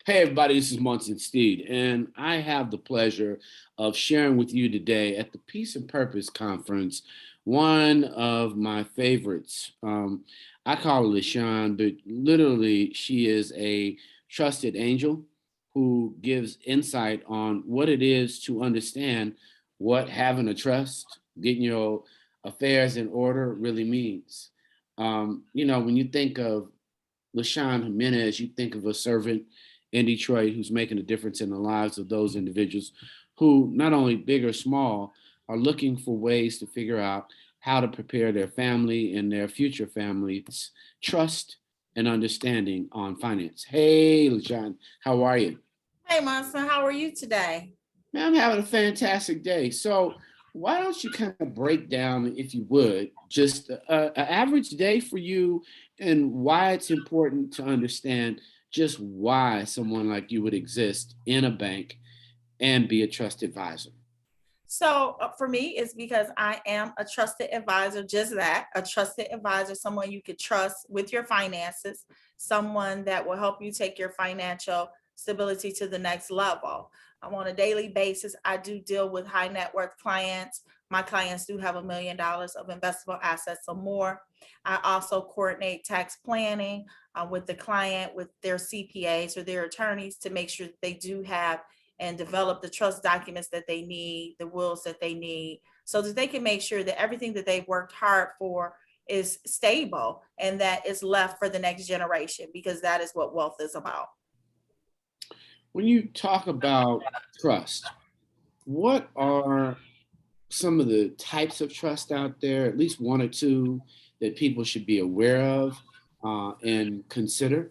Hey, everybody, this is Munson Steed, and I have the pleasure of sharing with you today at the Peace and Purpose Conference one of my favorites. I call her Lashawn, but literally, she is a trusted angel who gives insight on what it is to understand what having a trust, getting your affairs in order really means. When you think of Lashawn Jimenez, you think of a servant in Detroit who's making a difference in the lives of those individuals who, not only big or small, are looking for ways to figure out how to prepare their family and their future families trust and understanding on finance. Hey, Lashawn, how are you? Hey, Monson, how are you today? Man, I'm having a fantastic day. So, why don't you kind of break down, if you would, just an average day for you and why it's important to understand just why someone like you would exist in a bank and be a trusted advisor? For me, it's because I am a trusted advisor, just that, a trusted advisor, someone you could trust with your finances, someone that will help you take your financial stability to the next level. On a daily basis, I do deal with high net worth clients. My clients do have $1 million of investable assets or more. I also coordinate tax planning with the client, with their CPAs or their attorneys to make sure that they do have and develop the trust documents that they need, the wills that they need, so that they can make sure that everything that they've worked hard for is stable and that is left for the next generation, because that is what wealth is about. When you talk about trust, what are some of the types of trust out there, at least one or two that people should be aware of and consider?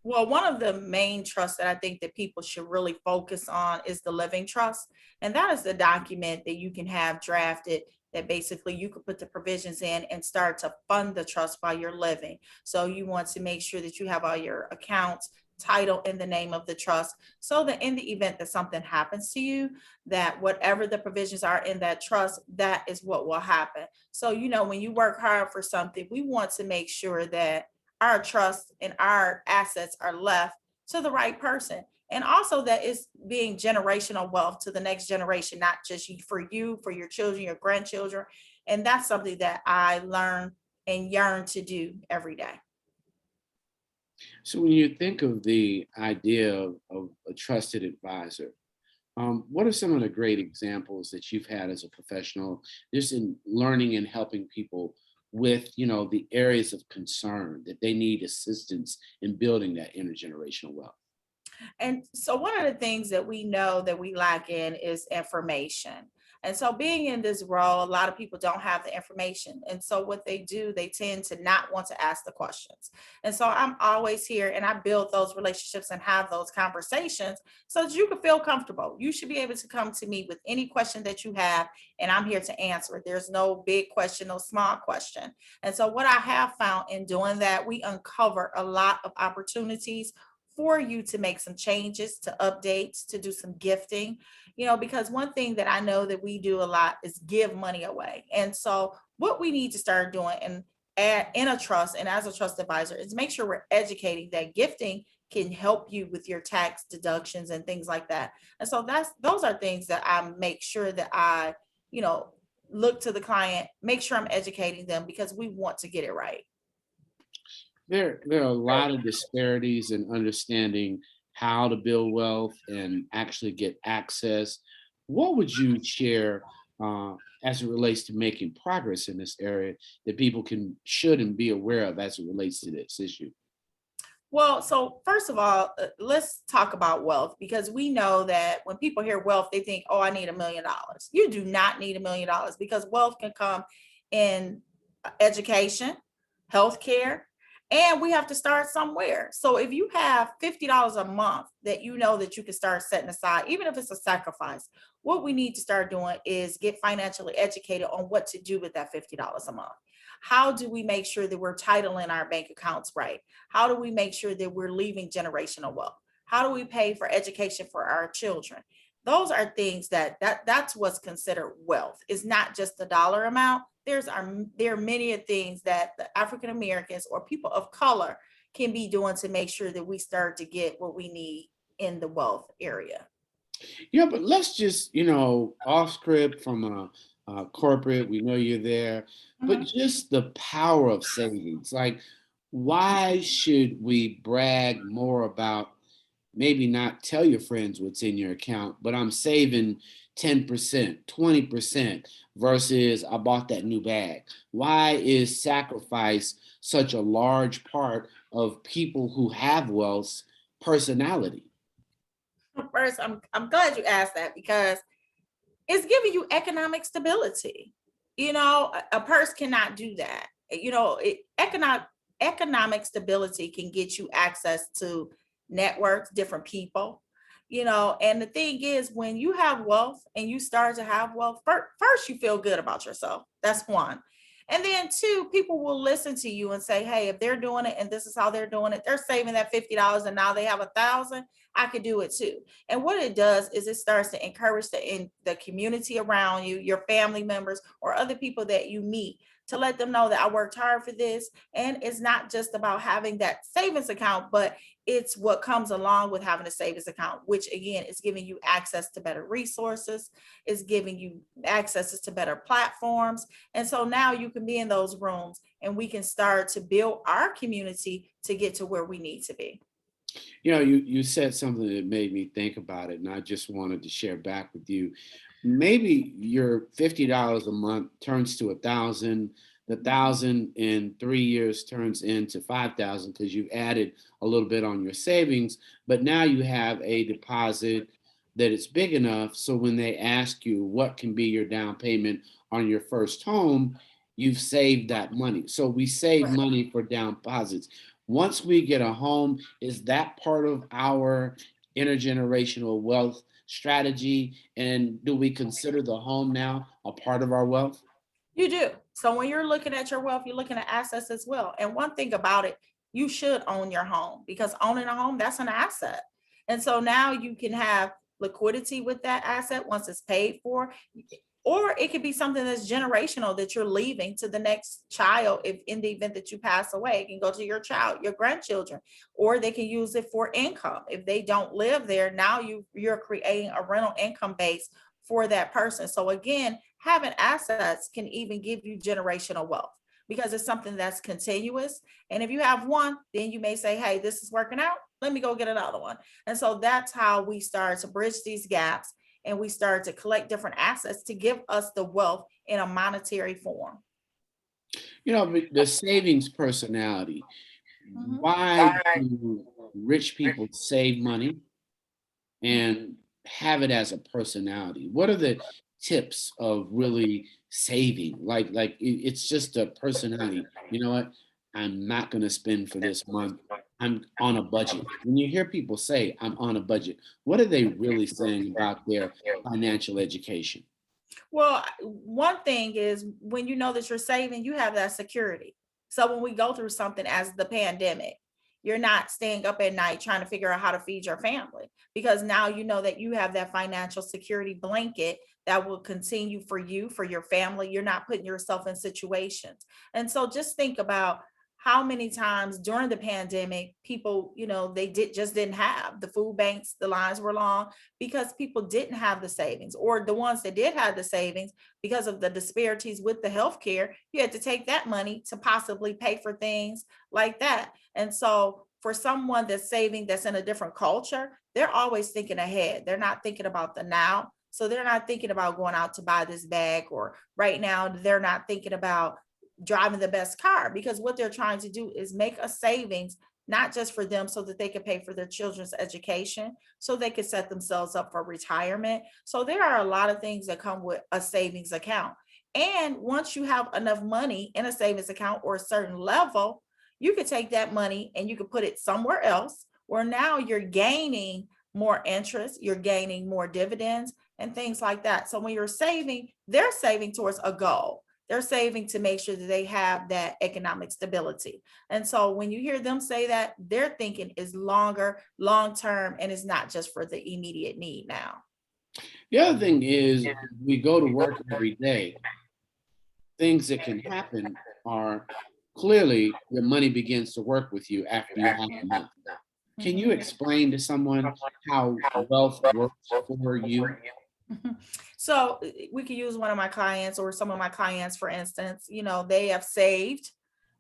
Well, one of the main trusts that I think that people should really focus on is the living trust. And that is the document that you can have drafted that basically you could put the provisions in and start to fund the trust while you're living. So you want to make sure that you have all your accounts, title in the name of the trust, so that in the event that something happens to you, that whatever the provisions are in that trust, that is what will happen. So when you work hard for something, we want to make sure that our trust and our assets are left to the right person. And also that is being generational wealth to the next generation, not just for you, for your children, your grandchildren. And that's something that I learn and yearn to do every day. So, when you think of the idea of a trusted advisor, what are some of the great examples that you've had as a professional, just in learning and helping people with, the areas of concern that they need assistance in building that intergenerational wealth? And so one of the things that we know that we lack in is information. And so being in this role, a lot of people don't have the information. And so what they do, they tend to not want to ask the questions. And so I'm always here and I build those relationships and have those conversations so that you can feel comfortable. You should be able to come to me with any question that you have, and I'm here to answer it. There's no big question, no small question. And so what I have found in doing that, we uncover a lot of opportunities for you to make some changes, to updates, to do some gifting, because one thing that I know that we do a lot is give money away. And so what we need to start doing in a trust and as a trust advisor is make sure we're educating that gifting can help you with your tax deductions and things like that. And so those are things that I make sure that I, you know, look to the client, make sure I'm educating them because we want to get it right. There are a lot of disparities in understanding how to build wealth and actually get access. What would you share as it relates to making progress in this area that people should and be aware of as it relates to this issue? Well, so first of all, let's talk about wealth because we know that when people hear wealth, they think, oh, I need $1 million. You do not need $1 million because wealth can come in education, healthcare, and we have to start somewhere. So if you have $50 a month that you know that you can start setting aside, even if it's a sacrifice, what we need to start doing is get financially educated on what to do with that $50 a month. How do we make sure that we're titling our bank accounts right? How do we make sure that we're leaving generational wealth? How do we pay for education for our children? Those are things that's what's considered wealth. It's not just the dollar amount. There are many things that the African Americans or people of color can be doing to make sure that we start to get what we need in the wealth area. Yeah, but let's just, off script from a corporate, we know you're there, but Mhm. just the power of savings. Like, why should we brag more about maybe not tell your friends what's in your account, but I'm saving 10%, 20% versus I bought that new bag? Why is sacrifice such a large part of people who have wealth's personality? First, I'm glad you asked that because it's giving you economic stability. A purse cannot do that. Economic stability can get you access to networks, different people. And the thing is, when you have wealth and you start to have wealth, first you feel good about yourself. That's one. And then two, people will listen to you and say, hey, if they're doing it and this is how they're doing it, they're saving that $50 and now they have 1,000. I could do it too. And what it does is it starts to encourage the community around you, your family members, or other people that you meet, to let them know that I worked hard for this. And it's not just about having that savings account, but it's what comes along with having a savings account, which again is giving you access to better resources, is giving you accesses to better platforms. And so now you can be in those rooms and we can start to build our community to get to where we need to be. You said something that made me think about it, and I just wanted to share back with you. Maybe your $50 a month turns to 1,000. The 1,000 in 3 years turns into 5,000 because you added a little bit on your savings. But now you have a deposit that it's big enough so when they ask you what can be your down payment on your first home, you've saved that money. So we save Right. money for down deposits. Once we get a home, is that part of our intergenerational wealth strategy? And do we consider the home now a part of our wealth? You do. So when you're looking at your wealth, you're looking at assets as well. And one thing about it, you should own your home because owning a home, that's an asset. And so now you can have liquidity with that asset once it's paid for. Or it could be something that's generational that you're leaving to the next child. If in the event that you pass away, it can go to your child, your grandchildren, or they can use it for income. If they don't live there, now you're creating a rental income base for that person. So again, having assets can even give you generational wealth because it's something that's continuous. And if you have one, then you may say, hey, this is working out. Let me go get another one. And so that's how we start to bridge these gaps and we start to collect different assets to give us the wealth in a monetary form. But the savings personality, Mhm. why do rich people save money and have it as a personality? What are the tips of really saving? It's just a personality. You know what? I'm not going to spend for this month. I'm on a budget. When you hear people say I'm on a budget, what are they really saying about their financial education? Well, one thing is when you know that you're saving, you have that security. So when we go through something as the pandemic, you're not staying up at night trying to figure out how to feed your family because now you know that you have that financial security blanket that will continue for you, for your family. You're not putting yourself in situations. And so just think about how many times during the pandemic people, they didn't have the food banks, the lines were long because people didn't have the savings, or the ones that did have the savings, because of the disparities with the healthcare, you had to take that money to possibly pay for things like that. And so for someone that's saving, that's in a different culture, they're always thinking ahead. They're not thinking about the now. So they're not thinking about going out to buy this bag, or right now they're not thinking about driving the best car, because what they're trying to do is make a savings, not just for them so that they can pay for their children's education, so they can set themselves up for retirement. So there are a lot of things that come with a savings account. And once you have enough money in a savings account or a certain level, you could take that money and you could put it somewhere else where now you're gaining more interest, you're gaining more dividends and things like that. So when you're saving, they're saving towards a goal. They're saving to make sure that they have that economic stability. And so when you hear them say that, their thinking is longer, long term, and it's not just for the immediate need now. The other thing is we go to work every day. Things that can happen are clearly your money begins to work with you after you have Mhm. enough. Can you Mhm. explain to someone how wealth works for you? Mhm. So we could use one of my clients or some of my clients, for instance, they have saved,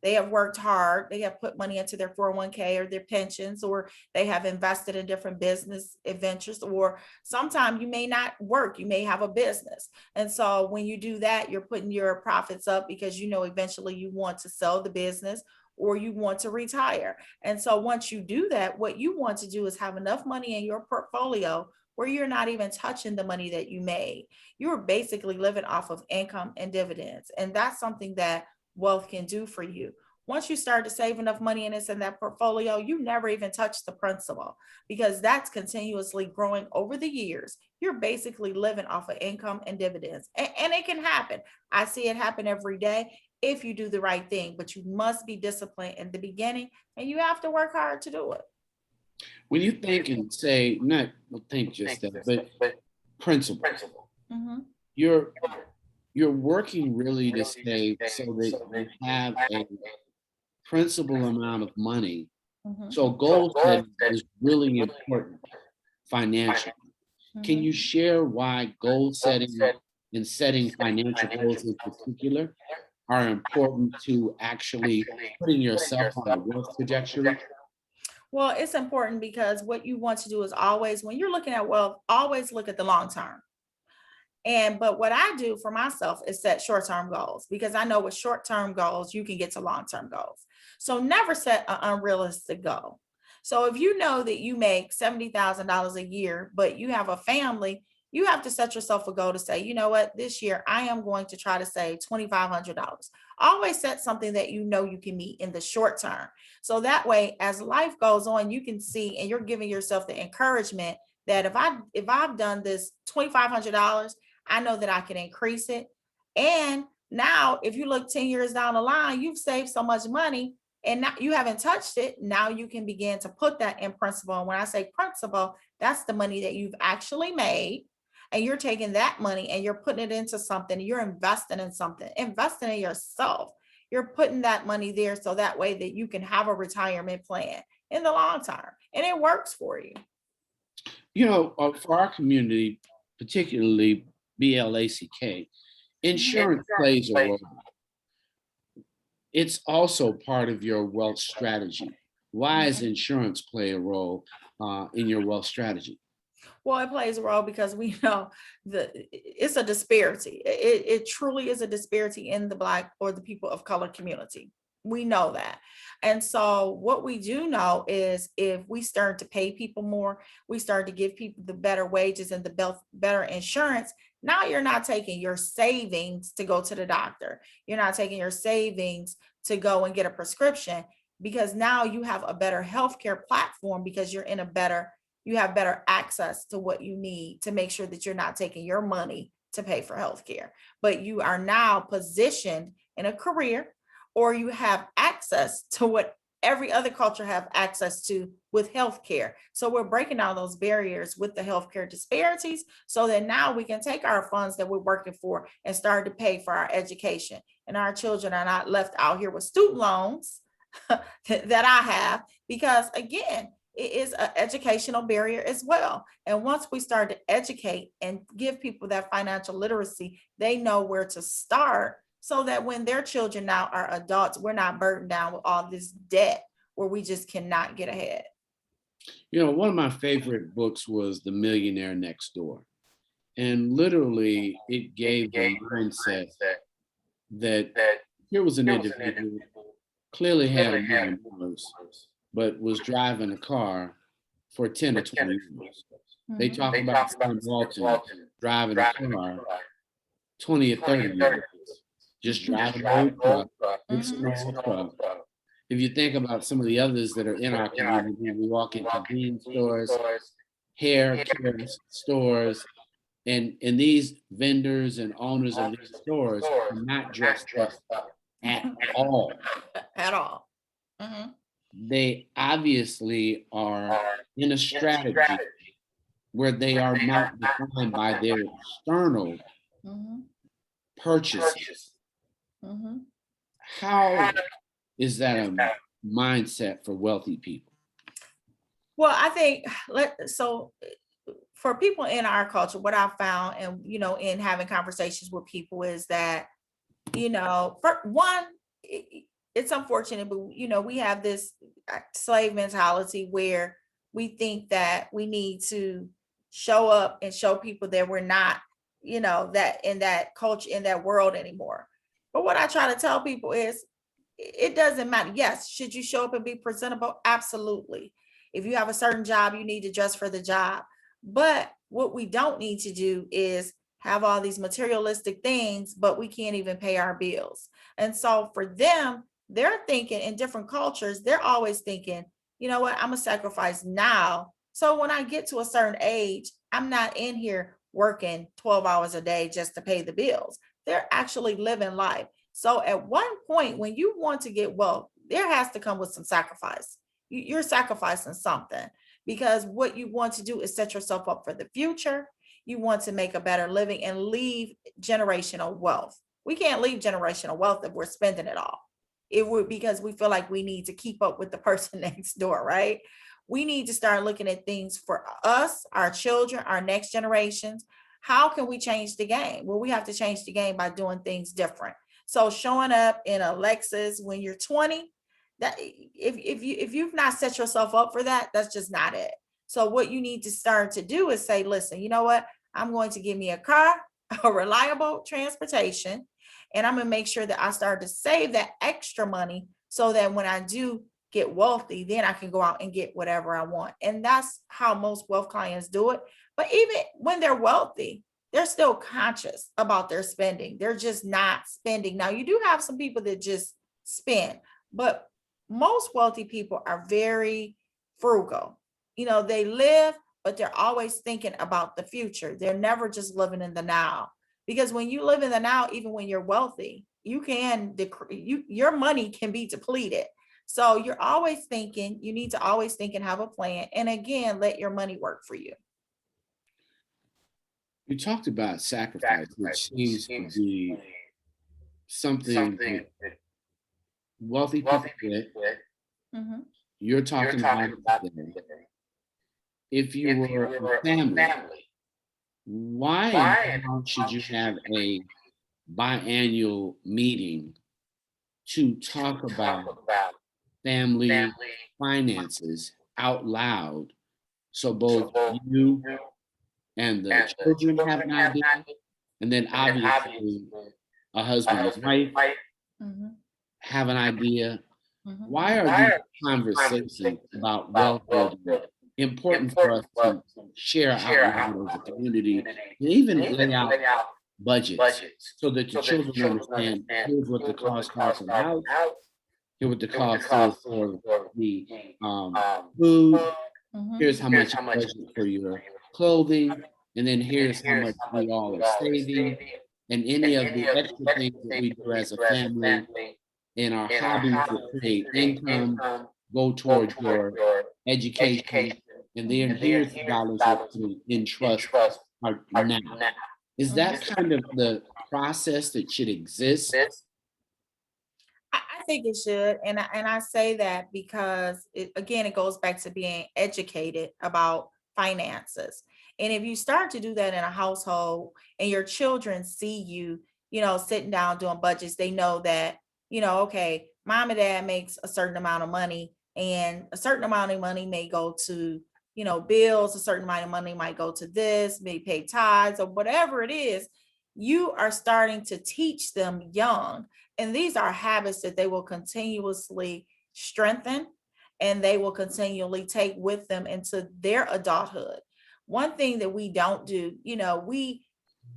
they have worked hard, they have put money into their 401k or their pensions, or they have invested in different business adventures, or sometimes you may not work, you may have a business. And so when you do that, you're putting your profits up because eventually you want to sell the business or you want to retire. And so once you do that, what you want to do is have enough money in your portfolio where you're not even touching the money that you made. You're basically living off of income and dividends. And that's something that wealth can do for you. Once you start to save enough money and it's in that portfolio, you never even touch the principal because that's continuously growing over the years. You're basically living off of income and dividends. And it can happen. I see it happen every day if you do the right thing, but you must be disciplined in the beginning and you have to work hard to do it. When you think and say, not think just that, but principle, Mhm, you're you're working really to save so that you have a principal amount of money. mhm, So goal setting is really important financially. Can mhm. you share why goal setting and setting financial goals in particular are important to actually putting yourself on a wealth trajectory? Well, it's important because what you want to do is always, when you're looking at wealth, always look at the long term. But what I do for myself is set short-term goals because I know with short-term goals, you can get to long-term goals. So never set an unrealistic goal. So if you know that you make $70,000 a year, but you have a family, you have to set yourself a goal to say, you know what, this year I am going to try to save $2,500. Always set something that you know you can meet in the short term. So that way, as life goes on, you can see and you're giving yourself the encouragement that if I've done this $2,500, I know that I can increase it. And now, if you look 10 years down the line, you've saved so much money and now you haven't touched it. Now you can begin to put that in principle. And when I say principle, that's the money that you've actually made. And you're taking that money and you're putting it into something, you're investing in yourself. You're putting that money there so that way that you can have a retirement plan in the long term. And it works for you. For our community, particularly BLACK, insurance plays a role. It's also part of your wealth strategy. Why does Mhm. insurance play a role in your wealth strategy? Well, it plays a role because we know it's a disparity. It truly is a disparity in the Black or the people of color community. We know that. And so what we do know is if we start to pay people more, we start to give people the better wages and the better insurance. Now you're not taking your savings to go to the doctor. You're not taking your savings to go and get a prescription because now you have a better healthcare platform because you have better access to what you need to make sure that you're not taking your money to pay for healthcare, but you are now positioned in a career or you have access to what every other culture have access to with healthcare. So we're breaking down those barriers with the healthcare disparities so that now we can take our funds that we're working for and start to pay for our education. And our children are not left out here with student loans that I have because again, it is an educational barrier as well. And once we start to educate and give people that financial literacy, they know where to start so that when their children now are adults, we're not burdened down with all this debt where we just cannot get ahead. One of my favorite books was The Millionaire Next Door. And literally, it gave the mindset that here was an individual clearly had $1 million, but was driving a car for 10 or 20 years. They Mhm. talk about Sam Walton driving a car 20 or 30 years, just driving an old truck, fixing an Mhm. old truck. If you think about some of the others that are in our community, we walk in convenience stores, hair care stores, and these vendors and owners of these stores are not dressed up at all. At all. Mhm. They obviously are in a strategy where they are not defined by their external Mhm. purchases. Mhm. How is that a mindset for wealthy people? Well, I think so for people in our culture, what I found and in having conversations with people is that, for one, it's unfortunate, but we have this slave mentality where we think that we need to show up and show people that we're not, that in that culture, in that world anymore. But what I try to tell people is it doesn't matter. Yes, should you show up and be presentable? Absolutely. If you have a certain job, you need to dress for the job. But what we don't need to do is have all these materialistic things, but we can't even pay our bills. And so for them, they're thinking in different cultures, they're always thinking, you know what, I'm gonna sacrifice now. So when I get to a certain age, I'm not in here working 12 hours a day just to pay the bills. They're actually living life. So at one point, when you want to get wealth, there has to come with some sacrifice. You're sacrificing something because what you want to do is set yourself up for the future. You want to make a better living and leave generational wealth. We can't leave generational wealth if we're spending it all. It would because we feel like we need to keep up with the person next door, right? We need to start looking at things for us, our children, our next generations. How can we change the game? Well, we have to change the game by doing things different. So showing up in a Lexus when you're 20, that if you've not set yourself up for that, that's just not it. So what you need to start to do is say, listen, you know what? I'm going to give me a car, a reliable transportation, and I'm going to make sure that I start to save that extra money so that when I do get wealthy, then I can go out and get whatever I want. And that's how most wealth clients do it. But even when they're wealthy, they're still conscious about their spending. They're just not spending. Now, you do have some people that just spend, but most wealthy people are very frugal. They live, but they're always thinking about the future. They're never just living in the now. Because when you live in the now, even when you're wealthy, your money can be depleted. So you're always thinking, you need to always think and have a plan. And again, let your money work for you. You talked about sacrifice, which seems to be something that wealthy people get. Mhm. You're talking about it today. If you were a family, why and how should you have a biannual meeting to talk about family finances out loud so both you and the children have an idea, and then obviously a husband and wife Mhm. have an idea? Mhm. Why are these conversations about wealth building important for us to share out loud as a community and even lay out budgets so that the children understand here's what the cost are for the house, here's what the cost is for the food, Mhm. here's how much you budget for your clothing, and then here's how much we all are saving, and any of the extra things that we do as a family and our hobbies that create income go toward your education, and then Mhm. here's the dollars we're putting in trust now. Is that Mhm. kind of the process that should exist? I think it should, and I say that because again, it goes back to being educated about finances. And if you start to do that in a household, and your children see you, sitting down doing budgets, they know that, okay, mom and dad makes a certain amount of money, and a certain amount of money may go to, bills, a certain amount of money might go to this, may pay tithes or whatever it is. You are starting to teach them young, and these are habits that they will continuously strengthen and they will continually take with them into their adulthood. One thing that we don't do, we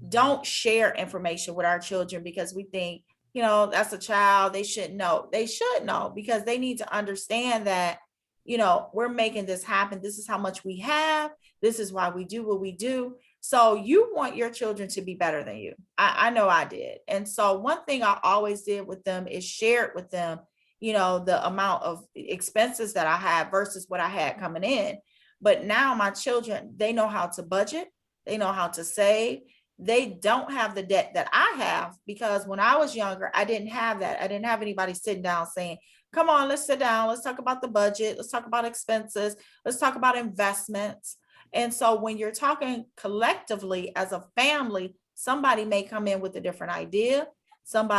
don't share information with our children because we think, that's a child, they shouldn't know. They should know because they need to understand that, we're making this happen. This is how much we have. This is why we do what we do. So you want your children to be better than you. I know I did. And so one thing I always did with them is share it with them, the amount of expenses that I had versus what I had coming in. But now my children, they know how to budget. They know how to save. They don't have the debt that I have because when I was younger, I didn't have that. I didn't have anybody sitting down saying, Come on, let's sit down. Let's talk about the budget. Let's talk about expenses. Let's talk about investments. And so when you're talking collectively as a family, somebody may come in with a different idea.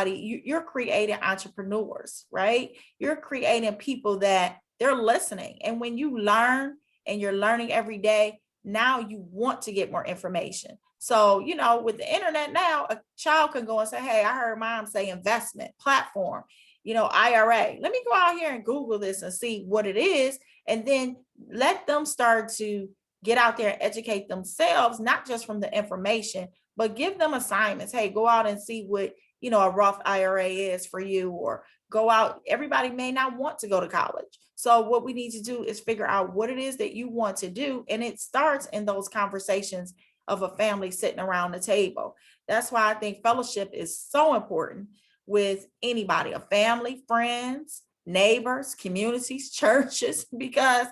You're creating entrepreneurs, right? You're creating people that they're listening. And when you learn and you're learning every day, now you want to get more information. So, with the internet now, a child can go and say, hey, I heard mom say investment platform, IRA. Let me go out here and Google this and see what it is. And then let them start to get out there and educate themselves, not just from the information, but give them assignments. Hey, go out and see what, a Roth IRA is for you, or go out. Everybody may not want to go to college. So what we need to do is figure out what it is that you want to do. And it starts in those conversations of a family sitting around the table. That's why I think fellowship is so important with anybody, a family, friends, neighbors, communities, churches, because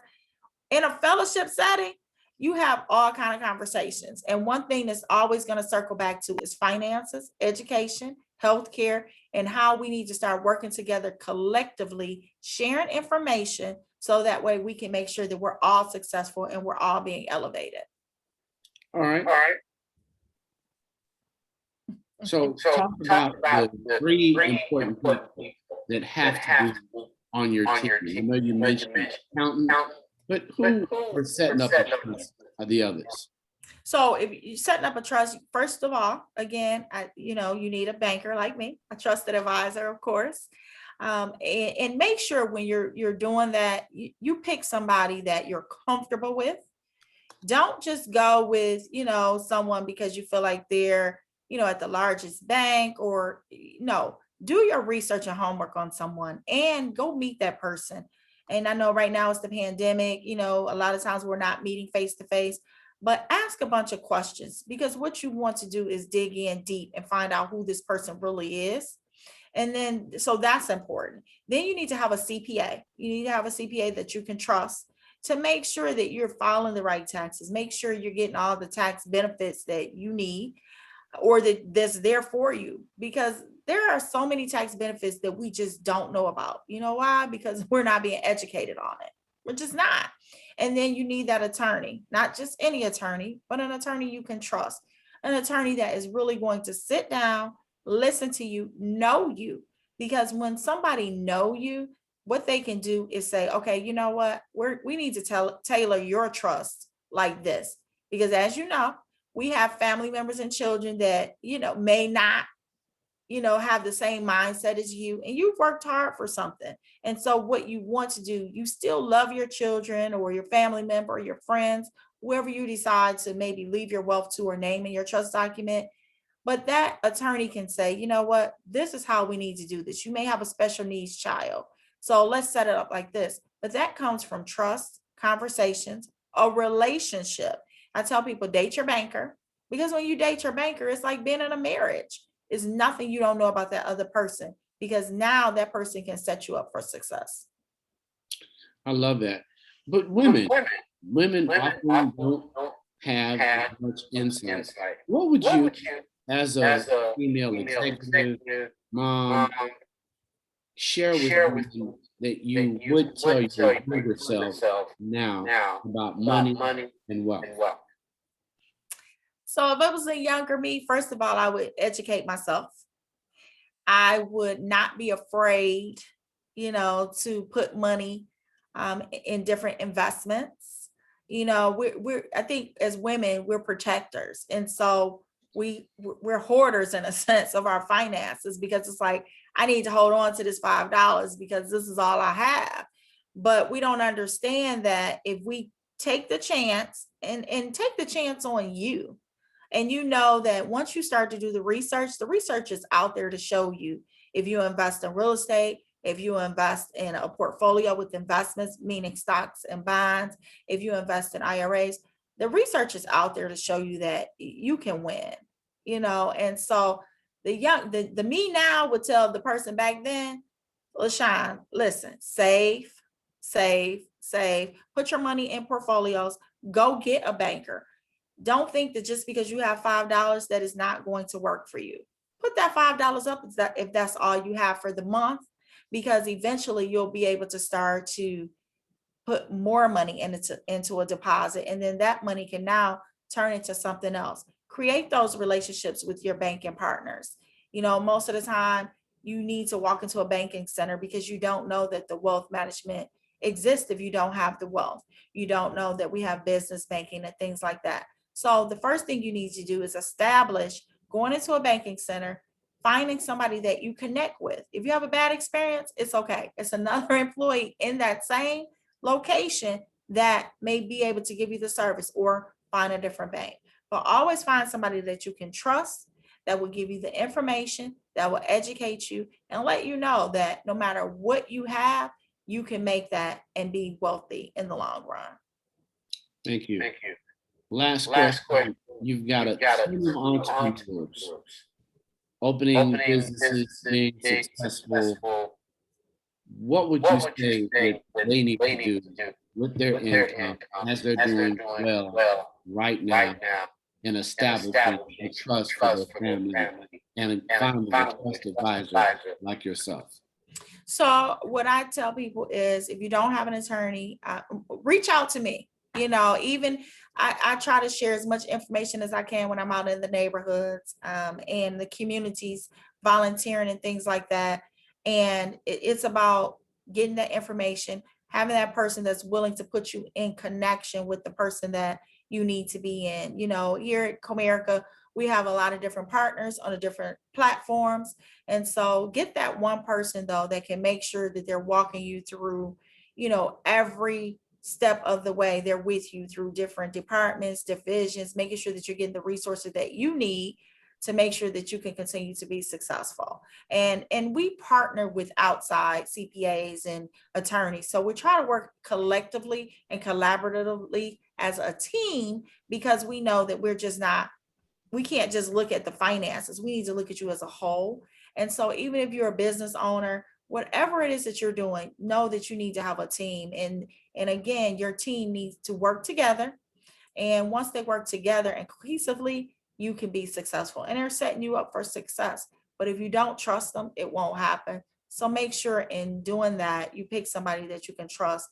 in a fellowship setting, you have all kind of conversations. And one thing that's always going to circle back to is finances, education, healthcare, and how we need to start working together collectively, sharing information so that way we can make sure that we're all successful and we're all being elevated. All right. So talk about the three important people that have to be on your team. I know you mentioned accountant, but who are setting up the trust are the others? So if you're setting up a trust, first of all, again, you need a banker like me, a trusted advisor, of course. And make sure when you're doing that, you pick somebody that you're comfortable with. Don't just go with, someone because you feel like they're, at the largest bank, or no, do your research and homework on someone and go meet that person. And I know right now it's the pandemic, a lot of times we're not meeting face to face, but ask a bunch of questions, because what you want to do is dig in deep and find out who this person really is. And then, so that's important. Then you need to have a CPA. You need to have a CPA that you can trust to make sure that you're filing the right taxes. Make sure you're getting all the tax benefits that you need, or that's there for you, because there are so many tax benefits that we just don't know about. You know why? Because we're not being educated on it. We're just not. And then you need that attorney, not just any attorney, but an attorney you can trust, an attorney that is really going to sit down, listen to you, know you. Because when somebody know you, what they can do is say, okay, you know what, we need to tailor your trust like this. Because as you know, we have family members and children that, may not, have the same mindset as you, and you've worked hard for something. And so what you want to do, you still love your children or your family member or your friends, whoever you decide to maybe leave your wealth to or name in your trust document. But that attorney can say, you know what, this is how we need to do this. You may have a special needs child, so let's set it up like this. But that comes from trust, conversations, a relationship. I tell people, date your banker, because when you date your banker, it's like being in a marriage. It's nothing you don't know about that other person, because now that person can set you up for success. I love that. But women often don't have as much insight. What would you, as a female executive, mom, share with women that you would tell your younger self now about money and wealth? So if it was a younger me, first of all, I would educate myself. I would not be afraid, to put money in different investments. I think as women, we're protectors. And so we're hoarders in a sense of our finances, because it's like, I need to hold on to this $5 because this is all I have. But we don't understand that if we take the chance and take the chance on you, and that once you start to do the research is out there to show you. If you invest in real estate, if you invest in a portfolio with investments, meaning stocks and bonds, if you invest in IRAs, the research is out there to show you that you can win, and so the me now would tell the person back then, Lashawn, listen, save, put your money in portfolios, go get a banker. Don't think that just because you have $5 that is not going to work for you. Put that $5 up if that's all you have for the month, because eventually you'll be able to start to put more money into a deposit, and then that money can now turn into something else. Create those relationships with your banking partners. Most of the time you need to walk into a banking center because you don't know that the wealth management exists. If you don't have the wealth, you don't know that we have business banking and things like that. So the first thing you need to do is establish going into a banking center, finding somebody that you connect with. If you have a bad experience, it's okay. It's another employee in that same location that may be able to give you the service, or find a different bank. But always find somebody that you can trust, that will give you the information, that will educate you and let you know that no matter what you have, you can make that and be wealthy in the long run. Thank you. Thank you. Last Last question. question. You've got a You've got a team of team of entrepreneurs entrepreneurs opening opening businesses, businesses, being being successful. successful. What would you What would you say that say that they need they to need do to do with their with their income income as they're as they're doing doing well well right now right now in and establishing a establishing a trust for their trust for their family family and and finding a finding a trust trust advisor advisor? like yourself? So what I tell people is, if you don't have an attorney, reach out to me. Even I try to share as much information as I can when I'm out in the neighborhoods, and the communities, volunteering and things like that. And it's about getting that information, having that person that's willing to put you in connection with the person that you need to be in. Here at Comerica, we have a lot of different partners on the different platforms. And so get that one person though that can make sure that they're walking you through, every step of the way. They're with you through different departments, divisions, making sure that you're getting the resources that you need to make sure that you can continue to be successful. And we partner with outside CPAs and attorneys. So we try to work collectively and collaboratively as a team, because we know that we can't just look at the finances. We need to look at you as a whole. And so even if you're a business owner, whatever it is that you're doing, know that you need to have a team. And again, your team needs to work together. And once they work together and cohesively, you can be successful. And they're setting you up for success. But if you don't trust them, it won't happen. So make sure in doing that, you pick somebody that you can trust.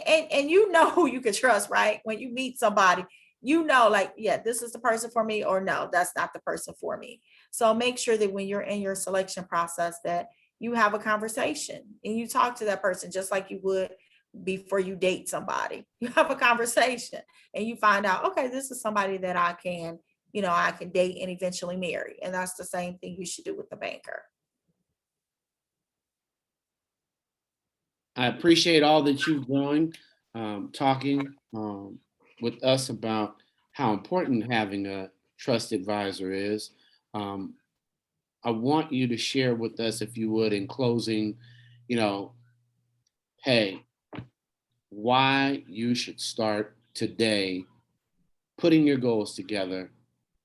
And you know who you can trust, right? When you meet somebody, like, yeah, this is the person for me, or no, that's not the person for me. So make sure that when you're in your selection process, that you have a conversation and you talk to that person just like you would before you date somebody. You have a conversation and you find out, okay, this is somebody that I can date and eventually marry. And that's the same thing you should do with the banker. I appreciate all that you've done, talking with us about how important having a trust advisor is. Um, I want you to share with us, if you would, in closing, you know, hey, why you should start today putting your goals together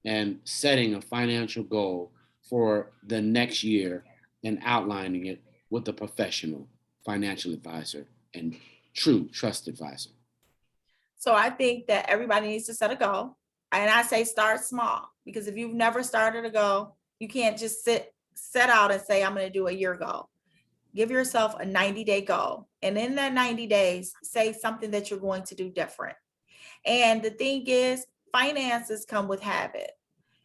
and setting a financial goal for the next year and outlining it with a professional financial advisor and true trust advisor. So I think that everybody needs to set a goal. And I say start small, because if you've never started a goal, you can't just set out and say, I'm going to do a year goal. Give yourself a 90-day goal. And in that 90 days, say something that you're going to do different. And the thing is, finances come with habit.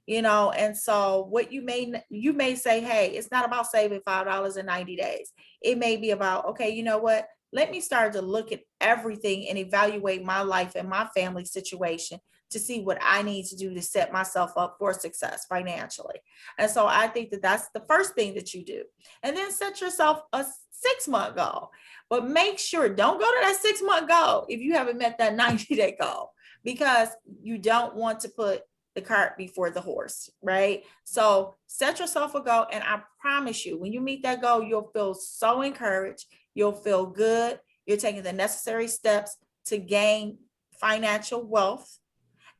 And so what you may say, hey, it's not about saving $5 in 90 days. It may be about, okay, you know what, let me start to look at everything and evaluate my life and my family situation to see what I need to do to set myself up for success financially. And so I think that that's the first thing that you do. And then set yourself a 6-month goal, but make sure, don't go to that 6-month goal if you haven't met that 90-day goal, because you don't want to put the cart before the horse, right? So set yourself a goal, and I promise you, when you meet that goal, you'll feel so encouraged. You'll feel good. You're taking the necessary steps to gain financial wealth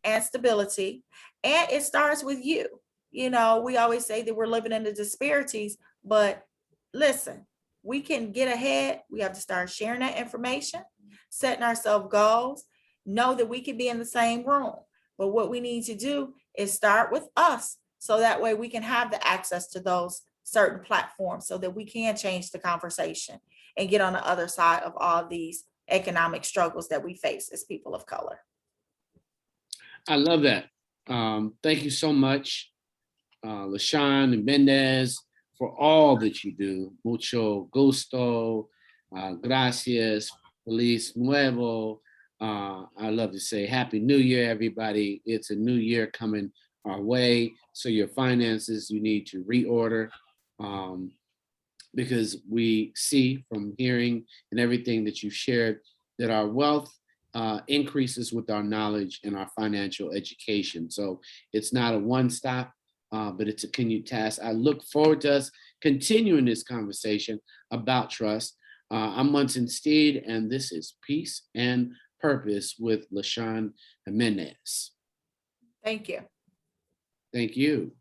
and stability. And it starts with you. We always say that we're living in the disparities, but listen, we can get ahead. We have to start sharing that information, setting ourselves goals, know that we can be in the same room. But what we need to do is start with us, so that way we can have the access to those certain platforms so that we can change the conversation and get on the other side of all these economic struggles that we face as people of color. I love that. Thank you so much, Lashawn and Jimenez, for all that you do. Mucho gusto. Gracias. Feliz Nuevo. I love to say Happy New Year, everybody. It's a new year coming our way. So your finances, you need to reorder. Because we see from hearing and everything that you've shared that our wealth increases with our knowledge and our financial education. So it's not a one stop, but it's a continued task. I look forward to us continuing this conversation about trust. I'm Munson Steed, and this is Peace and Purpose with Lashawn Jimenez. Thank you. Thank you.